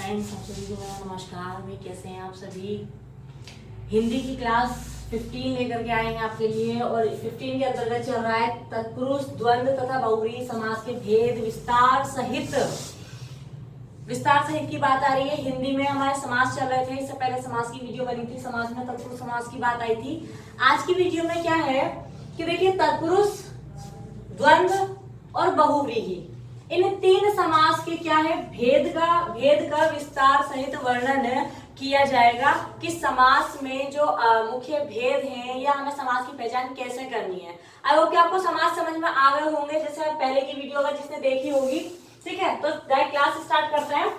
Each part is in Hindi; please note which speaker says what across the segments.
Speaker 1: फ्रेंड्स, आप सभी को मेरा नमस्कार। भाई, कैसे हैं आप सभी। हिंदी की क्लास 15 लेकर के आए हैं आपके लिए, और 15 के अंतर्गत चल रहा है तत्पुरुष, द्वंद्व तथा बहुव्रीहि समास के भेद विस्तार सहित की बात आ रही है। हिंदी में हमारे समास चल रहे थे, इससे पहले समास की वीडियो बनी थी, समास में तत्पुरुष समास की बात आई थी। आज की वीडियो में क्या है कि देखिए, तत्पुरुष, द्वंद्व और बहुव्रीहि, इन तीन समास के क्या है, भेद का विस्तार सहित वर्णन किया जाएगा कि समास में जो मुख्य भेद हैं या हमें समास की पहचान कैसे करनी है। आई होप कि आपको समास समझ में आ गए होंगे, जैसे पहले की वीडियो अगर जिसने देखी होगी। ठीक है, तो डायरेक्ट क्लास स्टार्ट करते हैं।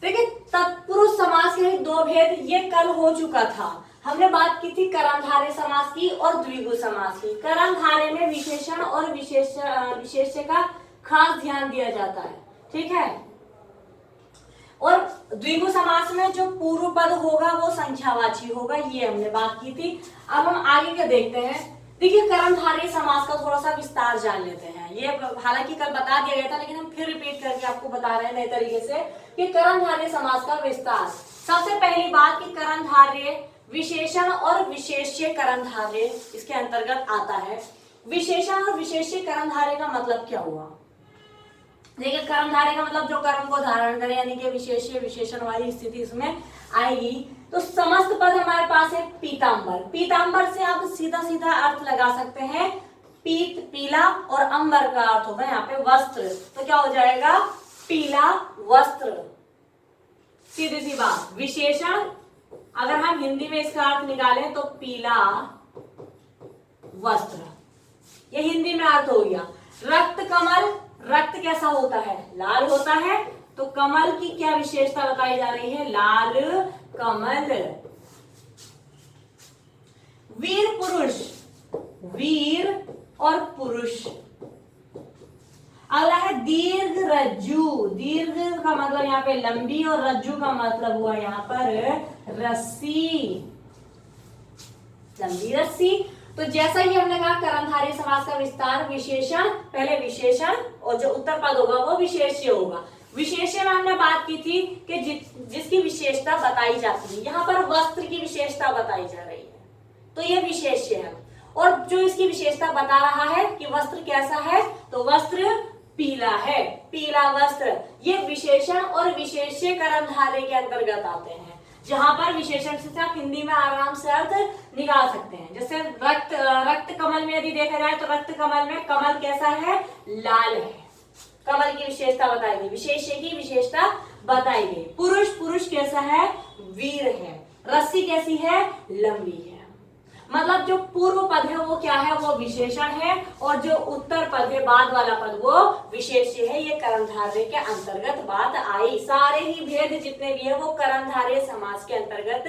Speaker 1: देखिए, तत्पुरुष समास के दो भेद, ये कल हो चुका था। हमने बात की थी कर्मधारय समास की और द्विगु समास की। कर्मधारय में विशेषण और विशेष्य का खास ध्यान दिया जाता है, ठीक है। और द्विगु समास में जो पूर्व पद होगा वो संख्यावाची होगा, ये हमने बात की थी। अब हम आगे क्या देखते हैं। देखिए, कर्मधारय समास का थोड़ा सा विस्तार जान लेते हैं। ये हालांकि कल बता दिया गया था, लेकिन हम फिर रिपीट करके आपको बता रहे हैं नए तरीके से कि कर्मधारय समास का विस्तार। सबसे पहली बात कि कर्मधारय विशेषण और विशेष्य कर्मधारय इसके अंतर्गत आता है। विशेषण और विशेष्य कर्मधारय का मतलब क्या हुआ। देखिए, कर्मधारय का मतलब जो कर्म को धारण करे, यानी कि विशेष्य विशेषण वाली स्थिति इसमें आएगी। तो समस्त पद हमारे पास है पीतांबर। पीतांबर से आप सीधा सीधा अर्थ लगा सकते हैं, पीत पीला और अंबर का अर्थ होगा यहाँ पे वस्त्र। तो क्या हो जाएगा, पीला वस्त्र, सीधी सी बात। विशेषण अगर हम हिंदी में इसका अर्थ निकालें तो पीला वस्त्र, ये हिंदी में अर्थ हो गया। रक्त कमल, रक्त कैसा होता है, लाल होता है। तो कमल की क्या विशेषता बताई जा रही है, लाल कमल। वीर पुरुष, वीर और पुरुष। अगला है दीर्घ रज्जु। दीर्घ का मतलब यहाँ पे लंबी और रज्जु का मतलब हुआ यहाँ पर रस्सी, लंबी रस्सी। तो जैसा ही हमने कहा कर्मधारय समास का विस्तार, विशेषण, पहले विशेषण और जो उत्तर पद होगा वो विशेष्य होगा। विशेष्य में हमने बात की थी कि जिसकी विशेषता बताई जाती है। यहाँ पर वस्त्र की विशेषता बताई जा रही है, तो ये विशेष्य है। और जो इसकी विशेषता बता रहा है कि वस्त्र कैसा है, तो वस्त्र पीला है, पीला वस्त्र। ये विशेषण और विशेष्य कर्मधारय के अंतर्गत आते हैं, जहां पर विशेषण से आप हिंदी में आराम से अर्थ निकाल सकते हैं। जैसे रक्त कमल में यदि देखा जाए तो रक्त कमल में कमल कैसा है, लाल है, कमल की विशेषता बताई गई, विशेष्य की विशेषता बताई गई। पुरुष, पुरुष कैसा है, वीर है। रस्सी कैसी है, लंबी है। मतलब जो पूर्व पद है वो क्या है, वो विशेषण है, और जो उत्तर पद है, बाद वाला पद, वो विशेष्य है। ये कर्मधारय के अंतर्गत बात आई। सारे ही भेद जितने भी है वो कर्मधारय समास के अंतर्गत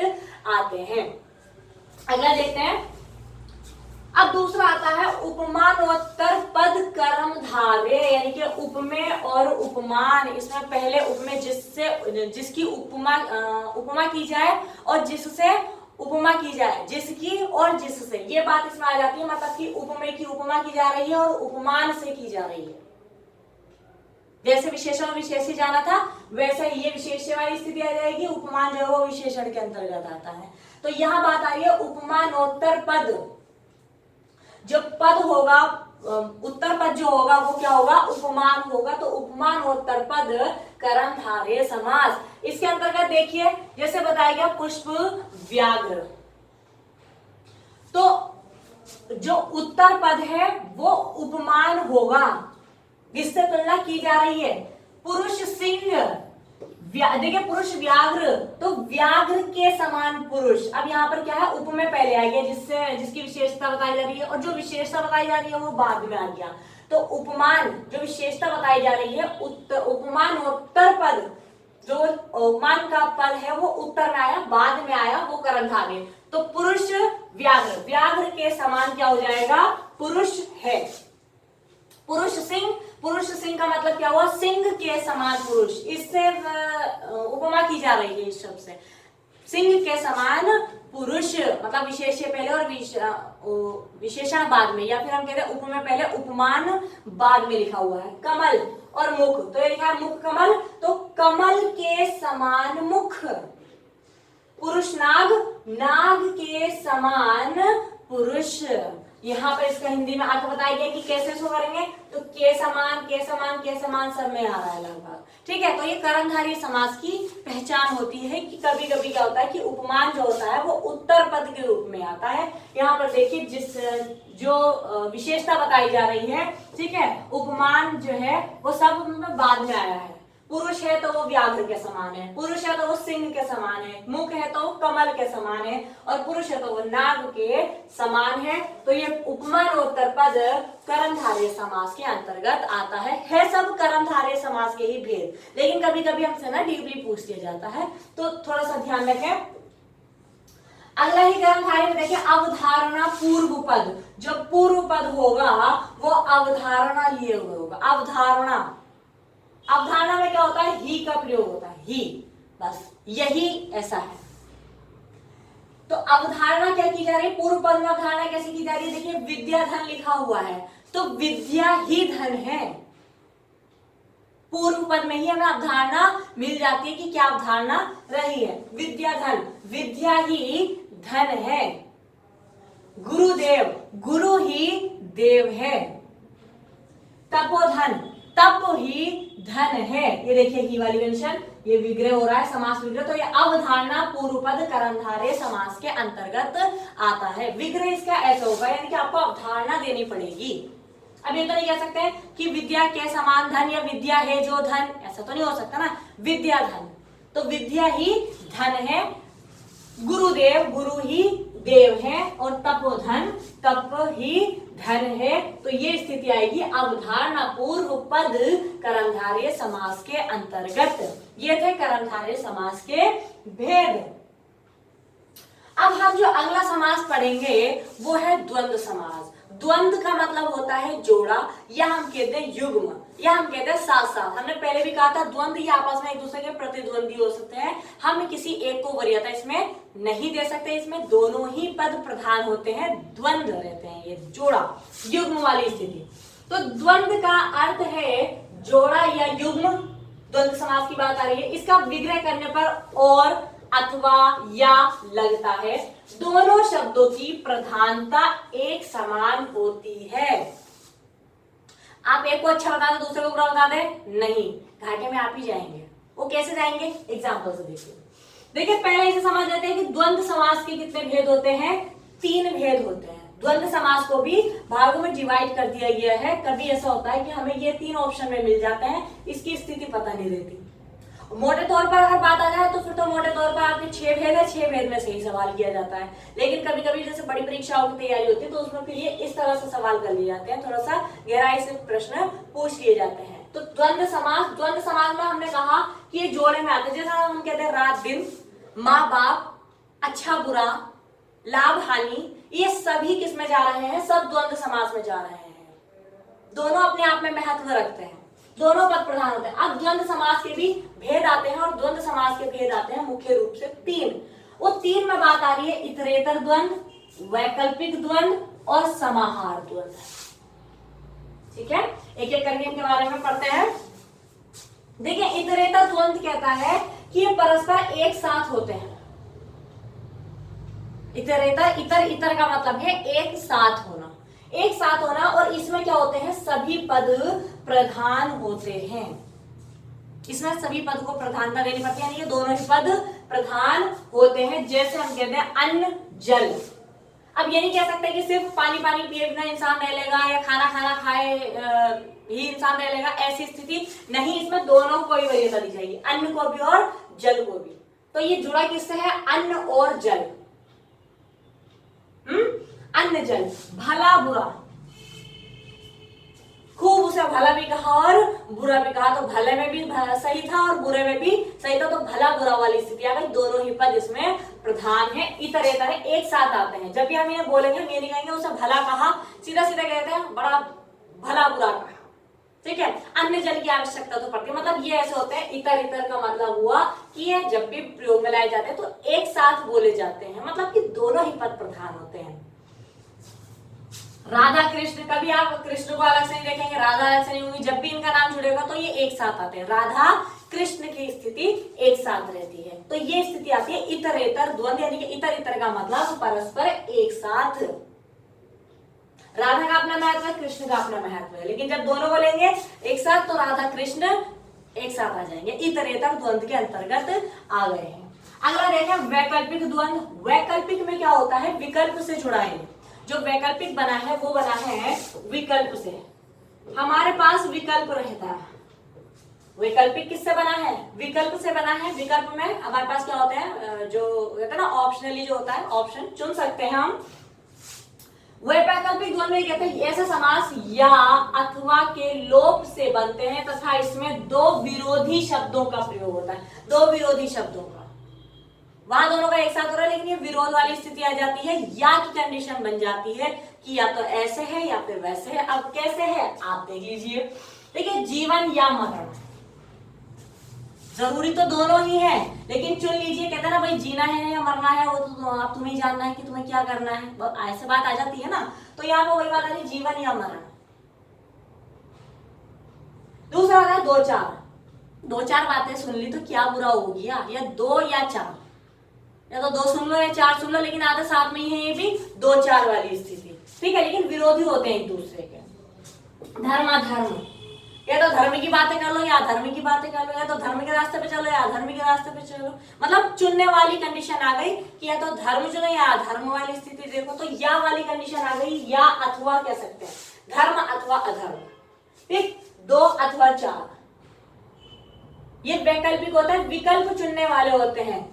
Speaker 1: आते हैं। अगला देखते हैं। अब दूसरा आता है उपमानोत्तर पद कर्मधारय, यानी कि उपमेय और उपमान। इसमें पहले उपमेय जिसकी उपमा की जाए और जिससे उपमा की जाए, जिसकी और जिससे, ये बात इसमें आ जाती है। मतलब कि उपमेय की उपमा की जा रही है और उपमान से की जा रही है। जैसे विशेषण और विशेष्य जाना था, वैसे ये विशेष्य वाली स्थिति आ जाएगी, उपमान जो है वो विशेषण के अंतर्गत आता है। तो यहां बात आ रही है उपमानोत्तर पद। जो पद होगा, उत्तर पद जो होगा वो क्या होगा, उपमान होगा। तो उपमानोत्तर पद कर्मधारय समास। इसके अंतर्गत देखिए, जैसे बताया गया पुष्प व्याघ्र, तो जो उत्तर पद है वो उपमान होगा, जिससे तुलना की जा रही है। पुरुष सिंह, देखिए पुरुष व्याघ्र, तो व्याघ्र के समान पुरुष। अब यहाँ पर क्या है, उपमेय पहले आ गया, जिसकी विशेषता बताई जा रही है, और जो विशेषता बताई जा रही है वो बाद में आ गया। तो उपमान, जो विशेषता बताई जा रही है, उपमानोत्तर पद, जो उपमान का पद है वो उत्तर में आया, बाद में आया, वो कर्मधारय। तो पुरुष व्याघ्र, व्याघ्र के समान क्या हो जाएगा, पुरुष है। पुरुष सिंह, पुरुष सिंह का मतलब क्या हुआ, सिंह के समान पुरुष। इससे उपमा की जा रही है इस शब्द से, सिंह के समान पुरुष, मतलब विशेष्य पहले और विशेषण बाद में, या फिर हम कहते हैं उपमेय पहले उपमान बाद में लिखा हुआ है। कमल, और मुख, तो ये लिखा है मुख कमल, तो कमल के समान मुख। पुरुष नाग, नाग के समान पुरुष। यहाँ पर इसका हिंदी में अर्थ बताया गया कि कैसे शो करेंगे, तो के समान, के समान, के समान सब में आ रहा है लगभग। ठीक है, तो ये कर्मधारय समास की पहचान होती है कि कभी कभी क्या होता है कि उपमान जो होता है वो उत्तर पद के रूप में आता है। यहाँ पर देखिए जिस जो विशेषता बताई जा रही है, ठीक है, उपमान जो है वो सब में बाद में आया है। पुरुष है तो वो व्याघ्र के समान है, पुरुष है तो वो सिंह के समान है, मुख है तो वो कमल के समान है, और पुरुष है तो वो नाग के समान है। तो ये उपमान और उत्तर पद कर्मधारय समास के अंतर्गत आता है सब कर्मधारय समास के ही भेद, लेकिन कभी कभी हमसे ना डीपली पूछ लिया जाता है, तो थोड़ा सा ध्यान रखें। अगला ही कर्मधारय में देखिए अवधारणा पूर्व पद, जो पूर्व पद होगा वो अवधारणा लिए हुए होगा। अवधारणा, अवधारणा में क्या होता है, ही का प्रयोग होता है, ही, बस यही ऐसा है। तो अवधारणा क्या की जा रही है, पूर्व पद में अवधारणा कैसे की जा रही है, देखिए विद्या धन लिखा हुआ है, तो विद्या ही धन है। पूर्व पद में ही हमें अवधारणा मिल जाती है कि क्या अवधारणा रही है, विद्या धन, विद्या ही धन है। गुरुदेव, गुरु ही देव है। तपोधन, तप ही धन है। ये देखिए ही वाली मेंशन, ये विग्रह हो रहा है, समास विग्रह, तो ये अवधारणा पूर्व पद कर्मधारय समास के अंतर्गत आता है। विग्रह इसका ऐसा होगा, यानी कि आपको अवधारणा देनी पड़ेगी। अब ये तो नहीं कह सकते कि विद्या के समान धन या विद्या है जो धन, ऐसा तो नहीं हो सकता ना, विद्या धन, तो विद्या ही धन है। गुरुदेव, गुरु ही देव है, और तपोधन, तप ही धन है। तो ये स्थिति आएगी अवधारणा पूर्व पद कर्मधारय समास के अंतर्गत। ये थे कर्मधारय समास के भेद। अब हम जो अगला समास पढ़ेंगे वो है द्वंद्व समास। द्वंद्व का मतलब होता है जोड़ा, या हम कहते हैं युग्म, या हम कहते हैं साथ साथ। हमने पहले भी कहा था द्वंद्व ये आपस में एक दूसरे के प्रतिद्वंदी हो सकते हैं। हम किसी एक को वरीयता इसमें नहीं दे सकते, इसमें दोनों ही पद प्रधान होते हैं, द्वंद्व रहते हैं, ये जोड़ा, युग्म वाली स्थिति। तो द्वंद्व का अर्थ है जोड़ा या युग्म। द्वंद्व समास की बात आ रही है, इसका विग्रह करने पर और, अथवा, या लगता है। दोनों शब्दों की प्रधानता एक समान होती है। आप एक को अच्छा बता दे दूसरे को बुरा बता दे, नहीं, घाटे में आप ही जाएंगे। वो कैसे जाएंगे, एग्जाम्पल से देखिए। देखिए पहले इसे समझ लेते हैं कि द्वंद्व समास के कितने भेद होते हैं, 3 भेद होते हैं। द्वंद्व समास को भी भागों में डिवाइड कर दिया गया है। कभी ऐसा होता है कि हमें ये 3 ऑप्शन में मिल जाते हैं, इसकी स्थिति पता नहीं रहती। मोटे तौर पर अगर बात आ जाए तो फिर तो मोटे तौर पर आपके 6 भेद है, 6 भेद में से ही सवाल किया जाता है। लेकिन कभी कभी जैसे बड़ी परीक्षाओं की तैयारी होती है तो उसमें फिर ये इस तरह से सवाल कर लिए जाते हैं, थोड़ा सा गहराई से प्रश्न पूछ लिए जाते हैं। तो द्वंद्व समास में हमने कहा कि ये जोड़े में आते हैं। जैसा हम कहते हैं रात दिन, माँ बाप, अच्छा बुरा, लाभ हानि, ये सभी किस में जा रहे हैं, सब द्वंद्व समास में जा रहे हैं। दोनों अपने आप में महत्व रखते हैं, दोनों पद प्रधान होते हैं। अब द्वंद्व समास के भी भेद आते हैं, और द्वंद्व समास के भेद आते हैं मुख्य रूप से 3। वो 3 में बात आ रही है इतरेतर द्वंद्व, वैकल्पिक द्वंद्व और समाहार द्वंद्व। ठीक है, एक एक करके इनके बारे में पढ़ते हैं। देखिए इतरेतर द्वंद्व कहता है कि ये परस्पर एक साथ होते हैं। इतरेतर, इतर का मतलब है एक साथ होना, एक साथ होना, और इसमें क्या होते हैं, सभी पद प्रधान होते हैं। इसमें सभी पद को प्रधानता देनी पड़ती है, यानी कि दोनों ही पद प्रधान होते हैं। जैसे हम कहते हैं अन्न जल। अब ये नहीं कह सकते कि सिर्फ पानी पानी पिए बिना इंसान रह लेगा, या खाना खाना खाए ही इंसान रह लेगा, ऐसी स्थिति नहीं। इसमें दोनों को ही वरीयता दी जाएगी, अन्न को भी और जल को भी। तो ये जुड़ा किससे है, अन्न और जल। अन्न जल, भला बुरा, खूब उसे भला भी कहा और बुरा भी कहा, तो भले में भी सही था और बुरे में भी सही था, तो भला बुरा वाली स्थिति आ गई। दोनों ही पद इसमें प्रधान है, इतरेतर है, एक साथ आते हैं। जब भी हम इन्हें बोलेंगे, हम ये नहीं कहेंगे उसे भला कहा, सीधा सीधा कहते हैं बड़ा भला बुरा कहा। ठीक है, अन्न जल की आवश्यकता तो पड़ती है। मतलब ये ऐसे होते हैं, इतर का मतलब हुआ कि ये जब भी प्रयोग में लाए जाते हैं तो एक साथ बोले जाते हैं, मतलब कि दोनों ही पद प्रधान होते हैं। राधा कृष्ण, कभी आप कृष्ण को अलग से नहीं देखेंगे, राधा अलग से नहीं होंगी, जब भी इनका नाम जुड़ेगा तो ये एक साथ आते हैं, राधा कृष्ण की स्थिति एक साथ रहती है। तो ये स्थिति आती है इतरेतर द्वंद्व, यानी कि इतर इतर का मतलब परस्पर एक साथ। राधा का अपना महत्व है, कृष्ण का अपना महत्व है, लेकिन जब दोनों बोलेंगे एक साथ तो राधा कृष्ण एक साथ आ जाएंगे, इतरेतर द्वंद्व के अंतर्गत आ गए हैं। अगला देखें वैकल्पिक द्वंद्व। वैकल्पिक में क्या होता है, विकल्प से जुड़ा है। जो वैकल्पिक बना है वो बना है विकल्प से, हमारे पास विकल्प रहता है। वैकल्पिक किससे बना है, विकल्प से बना है। विकल्प में हमारे पास क्या होते हैं, जो कहते हैं ना ऑप्शनली जो होता है, ऑप्शन चुन सकते हैं हम। वैकल्पिक द्वंद्व कहते हैं ऐसे समास या अथवा के लोप से बनते हैं तथा इसमें दो विरोधी शब्दों का प्रयोग होता है, दो विरोधी शब्दों का। वहां दोनों का एक साथ हो रहा है, लेकिन ये विरोध वाली स्थिति आ जाती है, या की कंडीशन बन जाती है कि या तो ऐसे है या फिर वैसे है। अब कैसे है आप देख लीजिए। देखिए जीवन या मरण, जरूरी तो दोनों ही है, लेकिन चुन लीजिए। कहते हैं ना भाई जीना है या मरना है, वो तो अब तुम्हें जानना है कि तुम्हें क्या करना है, ऐसे बात आ जाती है ना। तो यहाँ पर वही बात आ रही, जीवन या मरण। दूसरा होता है दो चार। दो चार बातें सुन ली तो क्या बुरा हो गया, या दो या चार, या तो दो सुन लो या चार सुन लो, लेकिन आधे साथ में ही है, ये भी दो चार वाली स्थिति, ठीक है। लेकिन विरोधी होते हैं एक दूसरे के। धर्माधर्म, या तो धर्म की बातें कर लो या अधर्म की बातें कर लो, या तो धर्म के रास्ते पे चलो या अधर्म के रास्ते पे चलो। मतलब चुनने वाली कंडीशन आ गई कि या तो धर्म चुनो या अधर्म वाली स्थिति देखो, तो या वाली कंडीशन आ गई, या अथवा कह सकते हैं, धर्म अथवा अधर्म, ठीक। दो अथवा चार, ये वैकल्पिक होता है, विकल्प चुनने वाले होते हैं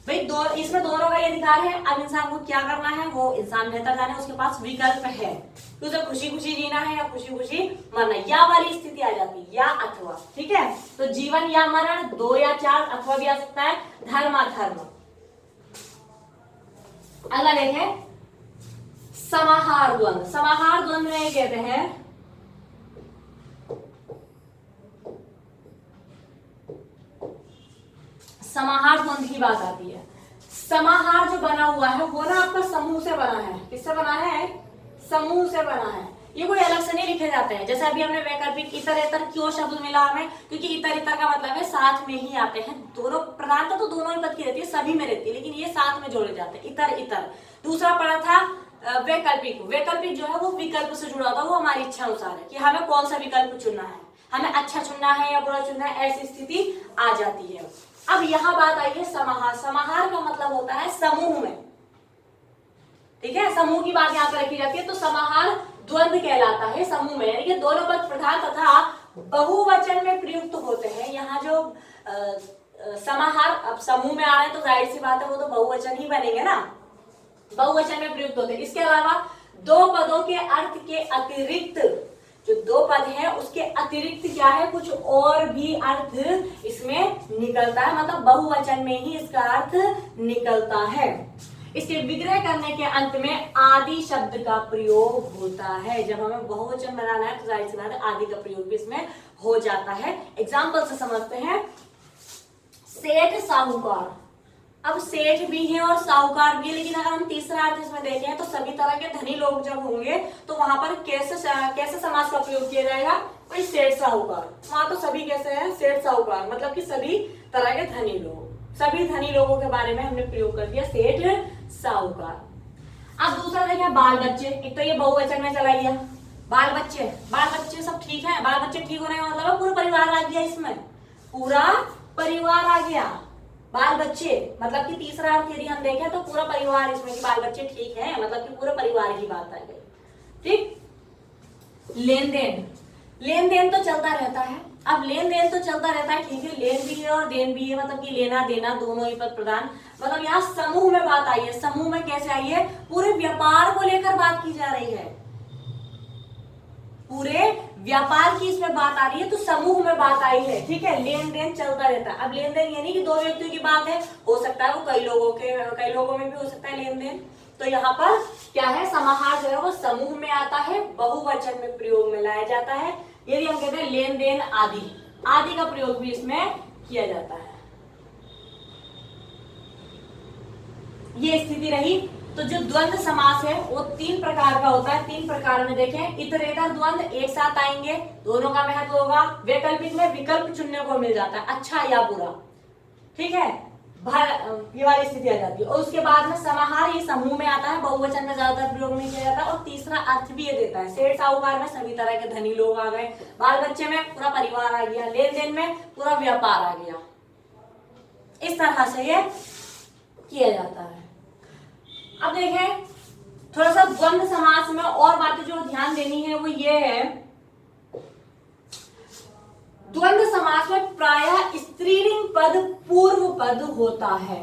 Speaker 1: भाई। इसमें दोनों का ये अधिकार है। अब इंसान को क्या करना है, वो इंसान बेहतर जाने, उसके पास विकल्प है, तो उसे खुशी खुशी जीना है या खुशी खुशी मरना, या वाली स्थिति आ जाती है, या अथवा, ठीक है। तो जीवन या मरण, दो या चार, अथवा भी आ सकता है, धर्म अधर्म। अगला देखें समाहार द्वंद्व। समाहार द्वंद्व में कहते हैं समाहार द्वंद्व की बात आती है। समाहार जो बना हुआ है वो ना आपका समूह से बना है। किससे बना है, समूह से बना है। ये कोई अलग से नहीं लिखे जाते हैं। जैसे अभी हमने वैकल्पिक इतर इतर क्यों शब्द मिला हमें, क्योंकि इतर इतर का मतलब है साथ में ही आते हैं। दोनों प्रधानता तो दोनों ही पद की रहती है, सभी में रहती है, लेकिन ये साथ में जोड़े जाते हैं, इतर इतर। दूसरा पड़ा था वैकल्पिक। वैकल्पिक जो है वो विकल्प से जुड़ा होता है, वो हमारी इच्छा अनुसार है कि हमें कौन सा विकल्प चुनना है, हमें अच्छा चुनना है या बुरा चुनना है, ऐसी स्थिति आ जाती है। अब यहां बात आई है समाहार। समाहार का मतलब होता है समूह में, ठीक है, समूह की बात यहाँ पर रखी जाती है। तो समाहार द्वंद्व कहलाता है समूह में, यानी कि दोनों पद प्रधान तथा बहुवचन में प्रयुक्त होते हैं। यहाँ जो समाहार अब समूह में आ रहे हैं तो जाहिर सी बात है वो तो बहुवचन ही बनेंगे ना, बहुवचन में प्रयुक्त होते हैं। इसके अलावा दो पदों के अर्थ के अतिरिक्त, जो दो पद है उसके अतिरिक्त क्या है, कुछ और भी अर्थ इसमें निकलता है, मतलब बहुवचन में ही इसका अर्थ निकलता है। इसके विग्रह करने के अंत में आदि शब्द का प्रयोग होता है। जब हमें बहुवचन बनाना है तो जाहिर सी बात है आदि का प्रयोग भी इसमें हो जाता है। एग्जाम्पल से समझते हैं। सेठ साहूकार, अब सेठ भी है और साहूकार भी है, लेकिन अगर हम तीसरा अर्थ इसमें देखें तो सभी तरह के धनी लोग जब होंगे तो वहां पर कैसे समास का प्रयोग किया जाएगा, भाई सेठ साहूकार। वहां तो सभी कैसे हैं, सेठ साहूकार, मतलब कि सभी तरह के धनी लोग, सभी धनी लोगों के बारे में हमने प्रयोग कर दिया सेठ साहूकार। अब दूसरा देखें बाल बच्चे। एक तो ये बहुवचन में चला गया, बाल बच्चे सब ठीक है। बाल बच्चे ठीक होने का मतलब पूरा परिवार आ गया, इसमें पूरा परिवार आ गया। बाल बच्चे मतलब कि तीसरा अर्थ यदि हम देखें तो पूरा परिवार इसमें, कि बाल बच्चे ठीक है मतलब कि पूरे परिवार की बात आ गई, ठीक। लेन देन तो चलता रहता है। अब लेन देन तो चलता रहता है, ठीक है, लेन भी है और देन भी है, मतलब कि लेना देना दोनों ही पद प्रधान। मतलब यहाँ समूह में बात आई है। समूह में कैसे आई है, पूरे व्यापार को लेकर बात की जा रही है, पूरे व्यापार की इसमें बात आ रही है, तो समूह में बात आई है, ठीक है। लेन देन चलता रहता है। अब लेन देन यानी कि दो व्यक्तियों की बात है, हो सकता है वो कई लोगों में भी हो सकता है लेन देन। तो यहाँ पर क्या है, समाहार जो है वो समूह में आता है, बहुवचन में प्रयोग में लाया जाता है। यदि हम कहते हैं लेन देन आदि का प्रयोग भी इसमें किया जाता है। ये स्थिति रही। तो जो द्वंद्व समास है वो 3 प्रकार का होता है। 3 प्रकार में देखें, इतरेतर द्वंद्व एक साथ आएंगे, दोनों का महत्व होगा। वैकल्पिक में विकल्प चुनने को मिल जाता है, अच्छा या बुरा, ठीक है, ये वाली स्थिति आ जाती है। और उसके बाद में समाहार ये समूह में आता है, बहुवचन में ज्यादातर प्रयोग में किया जाता है। और तीसरा अर्थ भी ये देता है, सेठ साहूकार में सभी तरह के धनी लोग आ गए, बाल बच्चे में पूरा परिवार आ गया, लेन देन में पूरा व्यापार आ गया। इस तरह से ये किया जाता है। अब देखें थोड़ा सा द्वंद्व समास में और बातें जो ध्यान देनी है वो ये है, द्वंद्व समास में प्रायः स्त्रीलिंग पद पूर्व पद होता है।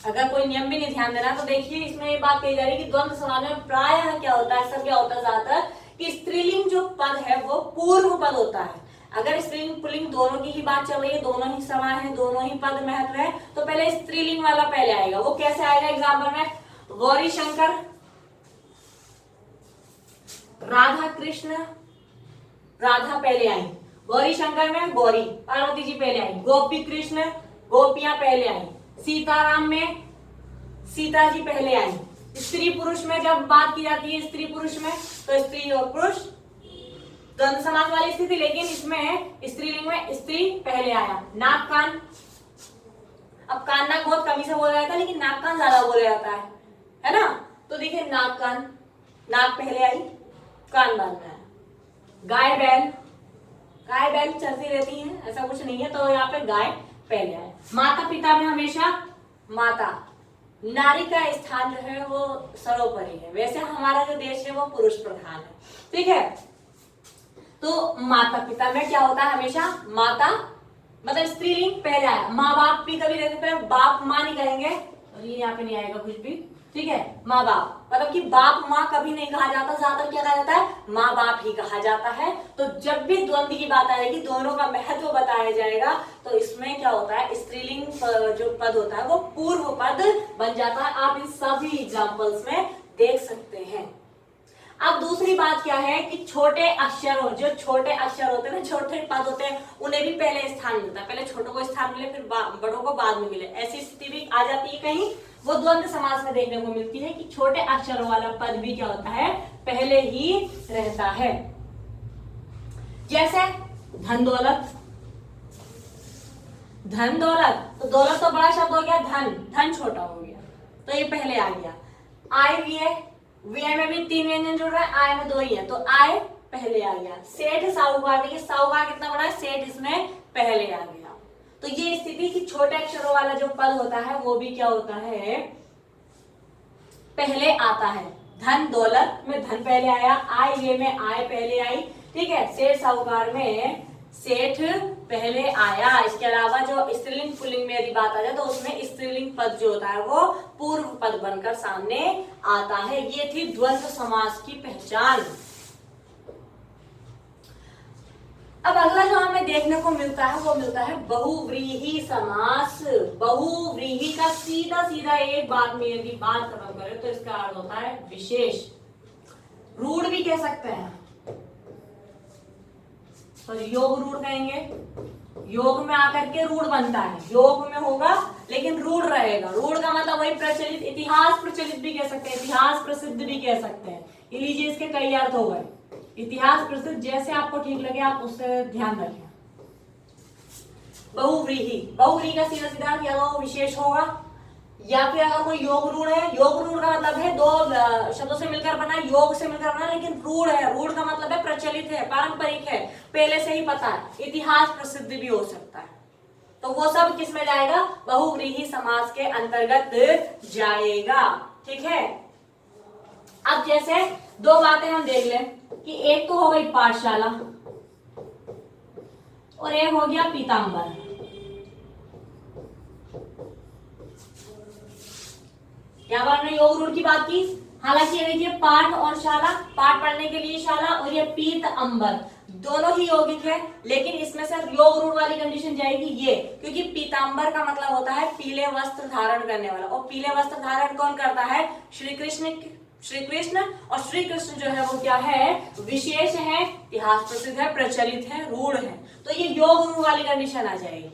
Speaker 1: अगर कोई नियम भी नहीं ध्यान देना तो देखिए इसमें ये बात कही जा रही है कि द्वंद्व समास में प्रायः क्या होता है, सब क्या होता है ज्यादातर, कि स्त्रीलिंग जो पद है वो पूर्व पद होता है। अगर स्त्रीलिंग पुल्लिंग दोनों की ही बात चल रही है, दोनों ही समान है, दोनों ही पद महत्व है, तो पहले स्त्रीलिंग वाला पहले आएगा। वो कैसे आएगा एग्जाम्पल में, गौरी शंकर, राधा कृष्ण, राधा पहले आई, गौरी शंकर में गौरी पार्वती जी पहले आई, गोपी कृष्ण गोपियां पहले आई, सीताराम में सीता जी पहले आई। स्त्री पुरुष में जब बात की जाती है स्त्री पुरुष में, तो स्त्री और पुरुष द्वंद्व समास वाली स्थिति, लेकिन इसमें स्त्रीलिंग में स्त्री पहले आया। नाक कान, अब कान नाक बहुत कमी से बोला जाता है, लेकिन नाक कान ज्यादा बोला जाता है ना। तो देखिए नाक कान, नाक पहले आई, कान बाद में आया। गाय बैल, गाय बैल चलती रहती हैं, ऐसा कुछ नहीं है, तो यहाँ पे गाय पहले आए। माता पिता में हमेशा माता, नारी का स्थान जो है वो सर्वोपरि है। वैसे हमारा जो देश है वो पुरुष प्रधान है, ठीक है। तो माता पिता में क्या होता है, हमेशा माता मतलब स्त्रीलिंग पहले आया। माँ बाप भी कभी रहते हैं, बाप माँ नहीं कहेंगे, और ये यहाँ पे नहीं आएगा कुछ भी, ठीक है। माँ बाप मतलब कि बाप माँ कभी नहीं कहा जाता, ज्यादातर क्या कहा जाता है, माँ बाप ही कहा जाता है। तो जब भी द्वंद्व की बात आएगी, दोनों का महत्व बताया जाएगा, तो इसमें क्या होता है, स्त्रीलिंग जो पद होता है वो पूर्व पद बन जाता है। आप इन सभी एग्जाम्पल्स में देख सकते हैं। अब दूसरी बात क्या है कि छोटे अक्षरों, जो छोटे अक्षर होते हैं ना, छोटे पद होते हैं, उन्हें भी पहले स्थान मिलता है। पहले छोटों को स्थान मिले, फिर बड़ों को बाद में मिले, ऐसी स्थिति भी आ जाती है कहीं। वो द्वंद्व समास में देखने को मिलती है कि छोटे अक्षरों वाला पद भी क्या होता है, पहले ही रहता है। जैसे धन दौलत, धन दौलत, तो दौलत तो बड़ा शब्द हो गया, धन, धन छोटा हो गया, तो ये पहले आ गया। आय व्यय, व्यय में भी 3 व्यंजन जुड़ रहा है, आय में 2 ही है, तो आय पहले आ गया। सेठ साहूकार, देखिए साहूकार कितना बड़ा है, सेठ इसमें पहले आ गया। तो ये स्थिति कि छोटे अक्षरों वाला जो पद होता है वो भी क्या होता है, पहले आता है। धन दौलत में धन पहले आया, आय व्यय में आय पहले आई, ठीक है। सेठ साहूकार में सेठ पहले आया। इसके अलावा जो स्त्रीलिंग पुल्लिंग में यदि बात आ जाए तो उसमें स्त्रीलिंग पद जो होता है वो पूर्व पद बनकर सामने आता है। ये थी द्वंद्व समास की पहचान। अब अगला जो हमें देखने को मिलता है वो मिलता है बहुव्रीहि समास। बहुव्रीहि का सीधा सीधा एक बात में यदि बात खत्म करें तो इसका अर्थ होता है विशेष, रूढ़ भी कह सकते हैं, तो योग रूढ़ कहेंगे। योग में आकर के रूढ़ बनता है, योग में होगा लेकिन रूढ़ रहेगा। रूढ़ का मतलब वही प्रचलित, इतिहास प्रचलित भी कह सकते हैं, इतिहास प्रसिद्ध भी कह सकते हैं। ये लीजिए इसके कई अर्थ हो गए, इतिहास प्रसिद्ध, जैसे आपको ठीक लगे आप उससे ध्यान रखें। बहुव्रीहि, बहुव्रीहि का सीधा सीधा या तो विशेष होगा या फिर अगर कोई योग रूढ़ है, योग रूढ़ का मतलब है 2 शब्दों से मिलकर बना, योग से मिलकर बना, लेकिन रूढ़ है, रूढ़ का मतलब है प्रचलित है, पारंपरिक है, पहले से ही पता है, इतिहास प्रसिद्ध भी हो सकता है। तो वो सब किस में जाएगा, बहुव्रीहि समास के अंतर्गत जाएगा, ठीक है। अब जैसे 2 बातें हम देख लें कि एक तो हो गई पाठशाला और एक हो गया पीताम्बर। यहाँ पर हमने योग रूढ़ की बात की, हालांकि ये देखिए पाठ और शाला, पाठ पढ़ने के लिए शाला, और ये पीत अंबर दोनों ही यौगिक है, लेकिन इसमें से योग रूढ़ वाली कंडीशन जाएगी ये, क्योंकि पीताम्बर का मतलब होता है पीले वस्त्र धारण करने वाला, और पीले वस्त्र धारण कौन करता है, श्री कृष्ण। और श्री कृष्ण जो है वो क्या है, विशेष है, इतिहास प्रसिद्ध है, प्रचलित है, रूढ़ है, तो ये योग रूढ़ वाली कंडीशन आ जाएगी।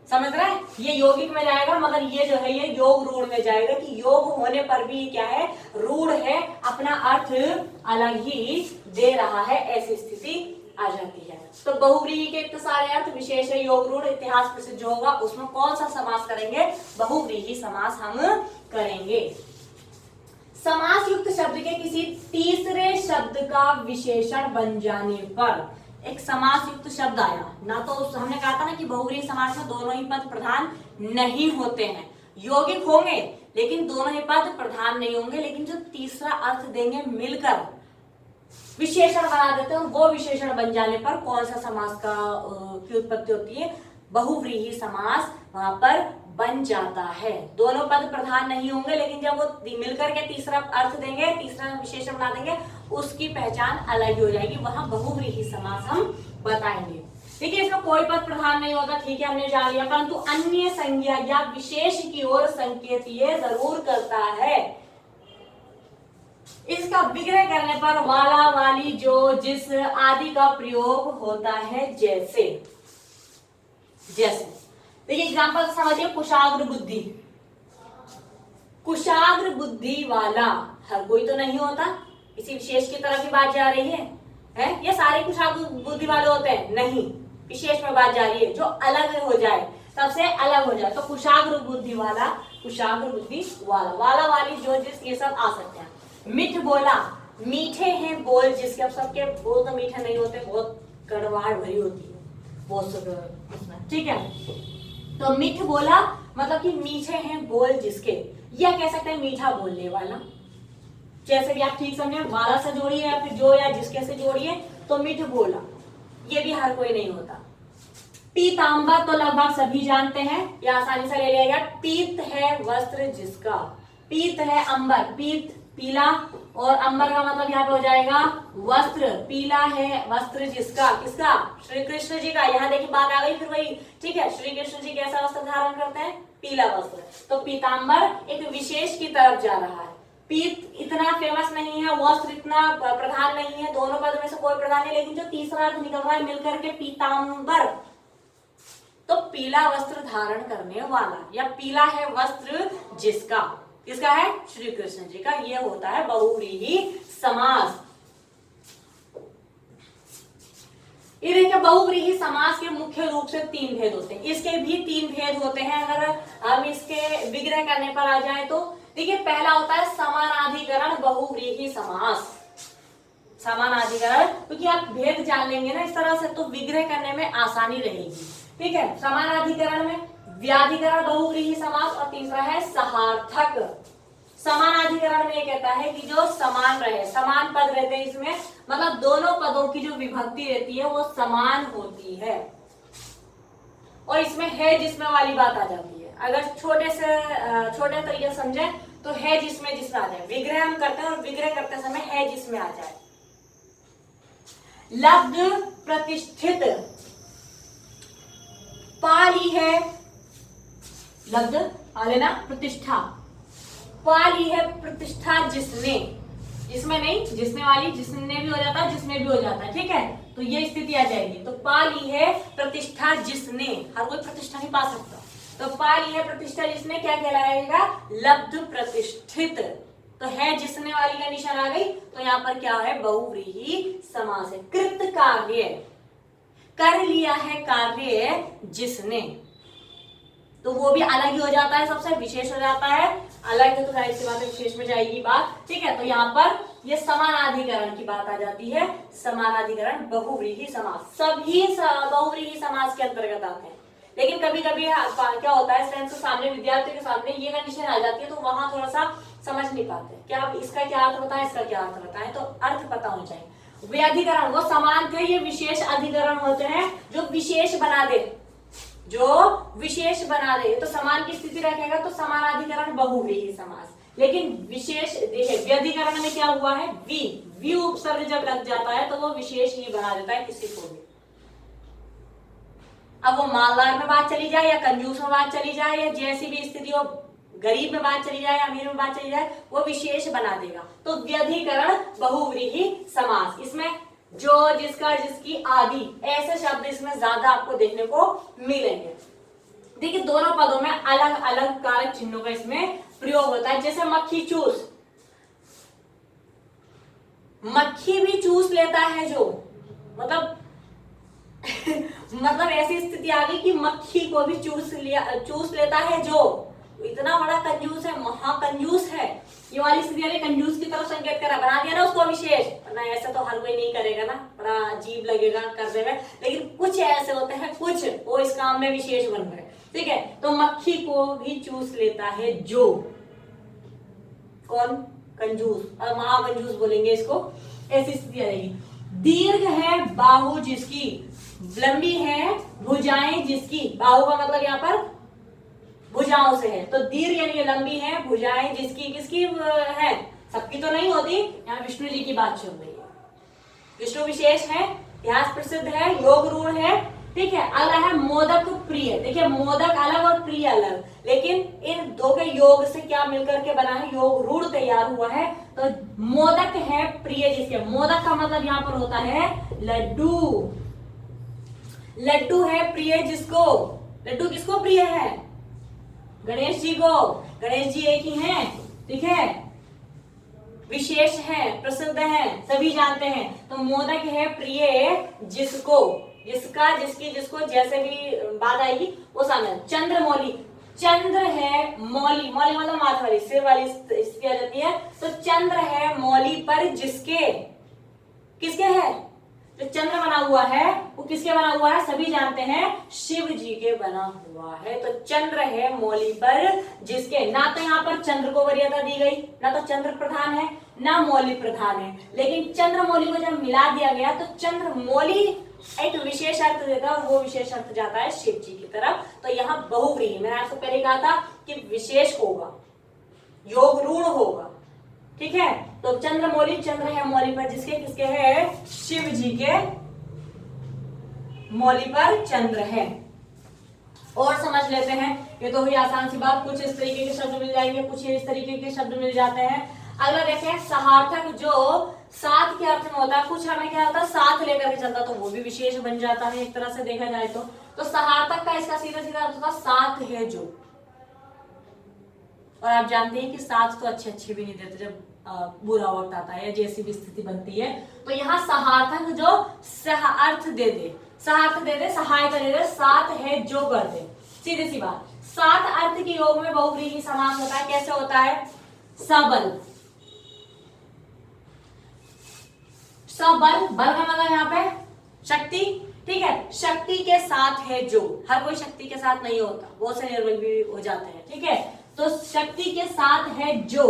Speaker 1: समझ रहे हैं? ये यौगिक में जाएगा, मगर ये जो है ये योग रूढ़ में जाएगा कि योग होने पर भी क्या है, रूढ़ है, अपना अर्थ अलग ही दे रहा है, ऐसी स्थिति आ जाती है। तो बहुव्रीहि के इतने सारे अर्थ, विशेष है, योग रूढ़, इतिहास प्रसिद्ध जो होगा उसमें कौन सा समास करेंगे, बहुव्रीहि समास हम करेंगे। समास युक्त शब्द के किसी तीसरे शब्द का विशेषण बन जाने पर, एक समास युक्त शब्द आया ना, तो हमने कहा था ना कि बहुव्रीहि समास में दोनों ही पद प्रधान नहीं होते हैं, यौगिक होंगे लेकिन दोनों ही पद प्रधान नहीं होंगे, लेकिन जो तीसरा अर्थ देंगे मिलकर विशेषण बना देते हैं, वो विशेषण बन जाने पर कौन सा समास की उत्पत्ति होती है, बहुव्रीहि समास वहां पर बन जाता है। दोनों पद प्रधान नहीं होंगे लेकिन जब वो मिलकर के तीसरा अर्थ देंगे, तीसरा विशेषण बना देंगे, उसकी पहचान अलग हो जाएगी, वहां बहुव्रीहि समास हम बताएंगे। देखिए इसमें कोई पद प्रधान नहीं होता, ठीक है, हमने जान लिया, परंतु अन्य संज्ञा या विशेष की ओर संकेत ये जरूर करता है। इसका विग्रह करने पर वाला, वाली, जो, जिस आदि का प्रयोग होता है, जैसे देखिए एग्जाम्पल समझिए, कुशाग्र बुद्धि, कुशाग्र बुद्धि वाला हर कोई तो नहीं होता, इसी विशेष की तरफ ही बात जा रही है? ये सारे कुशाग्र बुद्धि वाले होते हैं? नहीं, विशेष में बात जा रही है, जो अलग हो जाए, सबसे अलग हो जाए, तो कुशाग्र बुद्धि वाला, कुशाग्र बुद्धि वाला, वाला, वाली, जो, जिस, ये सब आ सकते हैं। मिठ बोला, मीठे हैं बोल जिसके, अब सबके बोल तो मीठे नहीं होते, बहुत कड़वाहट भरी होती है, बहुत, ठीक है, तो मिठ बोला मतलब कि मीठे हैं बोल जिसके, या कह सकते हैं मीठा बोलने वाला, जैसे भी आप ठीक समझे, वाला से जोड़िए या फिर जो या जिसके से जोड़िए, तो मिठ बोला, ये भी हर कोई नहीं होता। पीतांबर तो लगभग सभी जानते हैं, ये आसानी से ले लिया गया, पीत है वस्त्र जिसका, पीत है अंबर, पीत पीला, और अंबर का मतलब यहाँ पे हो जाएगा वस्त्र, पीला है वस्त्र जिसका, किसका, श्री कृष्ण जी का। यहाँ देखिए बात आ गई फिर वही, ठीक है, श्री कृष्ण जी कैसा वस्त्र धारण करते हैं, पीला वस्त्र, तो पीतांबर एक विशेष की तरफ जा रहा है। पीत इतना फेमस नहीं है, वस्त्र इतना प्रधान नहीं है, दोनों पद में से कोई प्रधान नहीं, लेकिन जो तीसरा अर्थ निकल रहा है मिलकर के पीतांबर, तो पीला वस्त्र धारण करने वाला, या पीला है वस्त्र जिसका, किसका है, श्री कृष्ण जी का, ये होता है बहुव्रीहि समास। ये देखिए बहुव्रीहि समास के मुख्य रूप से 3 भेद होते हैं, इसके भी 3 भेद होते हैं। अगर हम इसके विग्रह करने पर आ जाए तो देखिए पहला होता है समानाधिकरण बहुव्रीहि समास, समानाधिकरण, क्योंकि आप भेद जान लेंगे ना इस तरह से तो विग्रह करने में आसानी रहेगी, ठीक है। समानाधिकरण में व्याधिकरण बहुव्रीहि समास, और तीसरा है सहार्थक। समानाधिकरण में ये कहता है कि जो समान रहे, समान पद रहते हैं इसमें, मतलब दोनों पदों की जो विभक्ति रहती है वो समान होती है, और इसमें है जिसमें वाली बात आ जाती है। अगर छोटे तरीके से समझे तो है जिसमें आ जाए, विग्रह हम करते हैं और विग्रह करते समय है जिसमें आ जाए। लब्ध प्रतिष्ठित, पाली है, लब्ध आ लेना, प्रतिष्ठा, पाली है प्रतिष्ठा जिसने, जिसमें नहीं, जिसने वाली, जिसने भी हो जाता है, जिसमें भी हो जाता है, ठीक है, तो ये स्थिति आ जाएगी। तो पाली है प्रतिष्ठा जिसने, हर कोई प्रतिष्ठा नहीं पा सकता, तो पाली है प्रतिष्ठा जिसने क्या कहलाएगा, लब्ध प्रतिष्ठित, तो है जिसने वाली कंडीशन आ गई, तो यहाँ पर क्या है, बहुव्रीहि समास है। कृत कार्य, कर लिया है कार्य जिसने, तो वो भी अलग ही हो जाता है, सबसे विशेष हो जाता है, अलग है तो जाहिर सी बात है विशेष में जाएगी बात, ठीक है। तो यहाँ पर ये समानाधिकरण की बात आ जाती है, समानाधिकरण बहुव्रीहि समास, सभी बहुव्रीहि समास के अंतर्गत आते हैं, लेकिन कभी कभी क्या होता है स्टूडेंट्स के सामने, विद्यार्थियों के सामने ये कंडीशन आ जाती है, तो वहां थोड़ा सा समझ नहीं पाते, क्या इसका क्या अर्थ होता है, इसका क्या अर्थ होता है, तो अर्थ पता होना चाहिए। व्याधिकरण वो समान के ये विशेष अधिकरण होते हैं जो विशेष बना दे, जो विशेष बना दे, तो समान की स्थिति रखेगा तो समानाधिकरण बहुव्रीहि समास। लेकिन विशेष देखिए व्यधिकरण में क्या हुआ है, वी उपसर्ग जब लग जाता है तो वो विशेष ही बना देता है किसी को भी। अब वो मालदार में बात चली जाए या कंजूस में बात चली जाए या जैसी भी स्थिति हो, गरीब में बात चली जाए, अमीर में बात चली जाए, वो विशेष बना देगा। तो व्यधिकरण बहुव्रीहि समास, इसमें जो, जिसका, जिसकी आदि ऐसे शब्द इसमें ज्यादा आपको देखने को मिलेंगे। देखिए दोनों पदों में अलग अलग कारक चिन्हों का इसमें प्रयोग होता है। जैसे मक्खी चूस, मक्खी भी चूस लेता है जो, मतलब मतलब ऐसी स्थिति आ गई कि मक्खी को भी चूस लेता है जो। इतना बड़ा कंजूस है, महाकंजूस है। ये वाली स्थिति वाले कंजूस की तरफ संकेत करा, बना दिया ना उसको विशेष। वरना ऐसा तो हर कोई नहीं करेगा ना, बड़ा अजीब लगेगा करने में, लेकिन कुछ ऐसे होते हैं, कुछ वो इस काम में विशेष बन गए। ठीक है, तो मक्खी को भी चूस लेता है जो, कौन? कंजूस, और महाकंजूस बोलेंगे इसको। ऐसी स्थिति आएगी। दीर्घ है बाहु जिसकी, लंबी है भुजाएं जिसकी। बाहु का मतलब यहाँ पर भुजाओं से है, तो दीर्घ यानी लंबी है, भुजाएं जिसकी, किसकी है? सबकी तो नहीं होती, यहाँ विष्णु जी की बात चल रही है। विष्णु विशेष है, इतिहास प्रसिद्ध है, योग रूढ़ है। ठीक है, अगला है मोदक प्रिय। देखिए मोदक अलग और प्रिय अलग, लेकिन इन दो के योग से क्या मिलकर के बना है? योग रूढ़ तैयार हुआ है। तो मोदक है प्रिय जिसके, मोदक का मतलब यहाँ पर होता है लड्डू। लड्डू है प्रिय जिसको, लड्डू किसको प्रिय है? गणेश जी को। गणेश जी एक ही हैं, ठीक है, विशेष है, प्रसिद्ध है, सभी जानते हैं। तो मोदक है प्रिय जिसको, जिसका, जिसकी, जिसको, जैसे भी बात आएगी वो सामने। चंद्रमौली, चंद्र है मौली, मौली मतलब माथे वाली, सिर वाली स्थिति आ जाती है। तो चंद्र है मौली पर जिसके, किसके है? जो चंद्र बना हुआ है वो किसके बना हुआ है? सभी जानते हैं शिव जी के बना हुआ है। तो चंद्र है मौली पर जिसके, ना तो यहाँ पर चंद्र को वरीयता दी गई, ना तो चंद्र प्रधान है, ना मौली प्रधान है, लेकिन चंद्र मौली को जब मिला दिया गया तो चंद्र मौली एक विशेष अर्थ देता है, और वो विशेष अर्थ जाता है शिव जी की तरफ। तो यहाँ बहुव्रीहि, मैंने आपको पहले कहा था कि विशेष होगा, योग रूढ़ होगा। ठीक है, तो चंद्र मौली, चंद्र है मौली पर जिसके, किसके है? शिव जी के मौली पर चंद्र है। और समझ लेते हैं, ये तो हुई आसान सी बात। कुछ इस तरीके के शब्द मिल जाएंगे, कुछ इस तरीके के शब्द मिल जाते हैं। अगला देखें, सहार्थक जो साथ के अर्थ में होता है, कुछ हमें क्या होता है साथ लेकर के चलता, तो वो भी विशेष बन जाता है एक तरह से देखा जाए तो सहार्थक का इसका सीधा सीधा अर्थ होता साथ है जो। और आप जानते हैं कि साथ तो अच्छे भी नहीं देते जब बुरा वक्त आता है या जैसी भी स्थिति बनती है। तो यहाँ सहार्थक जो सह अर्थ दे दे, सहार्थ दे दे, सहायता दे दे, साथ है जो कर दे, सीधी सी बात। सात अर्थ के योग में बहुव्रीहि समास होता है। कैसे होता है? सबल, सबल, बल का मतलब यहाँ पे शक्ति। ठीक है, शक्ति के साथ है जो, हर कोई शक्ति के साथ नहीं होता, बहुत से निर्बल भी हो जाते हैं। ठीक है, तो शक्ति के साथ है जो,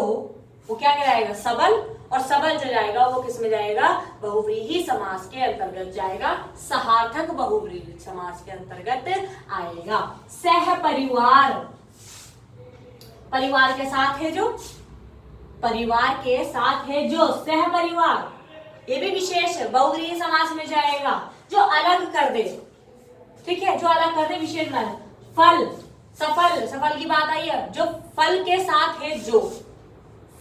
Speaker 1: वो क्या कहलाएगा? सबल। और सबल जो जाएगा वो किस में जाएगा? बहुव्रीहि समास के अंतर्गत जाएगा, सहार्थक बहुव्रीहि समास के अंतर्गत आएगा। सह परिवार, परिवार के साथ है जो, परिवार के साथ है जो, सह परिवार, ये भी विशेष है, बहुव्रीहि समास में जाएगा, जो अलग कर दे। ठीक है, जो अलग कर दे, विशेष बना। फल, सफल, सफल की बात आई है, जो फल के साथ है जो,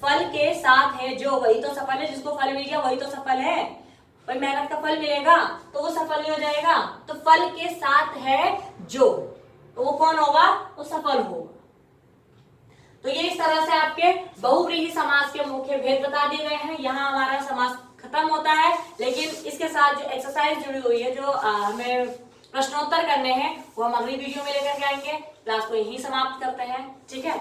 Speaker 1: फल के साथ है जो, वही तो सफल है। जिसको फल मिल गया वही तो सफल है। भाई मेहनत का फल मिलेगा तो वो सफल नहीं हो जाएगा। तो फल के साथ है जो, तो वो कौन होगा? वो सफल होगा। तो ये इस तरह से आपके बहुव्रीहि समास के मुख्य भेद बता दिए गए हैं। यहाँ हमारा समास खत्म होता है, लेकिन इसके साथ जो एक्सरसाइज जुड़ी हुई है, जो हमें प्रश्नोत्तर करने हैं, वो हम अगली वीडियो में लेकर के आएंगे। क्लास को यही समाप्त करते हैं। ठीक है।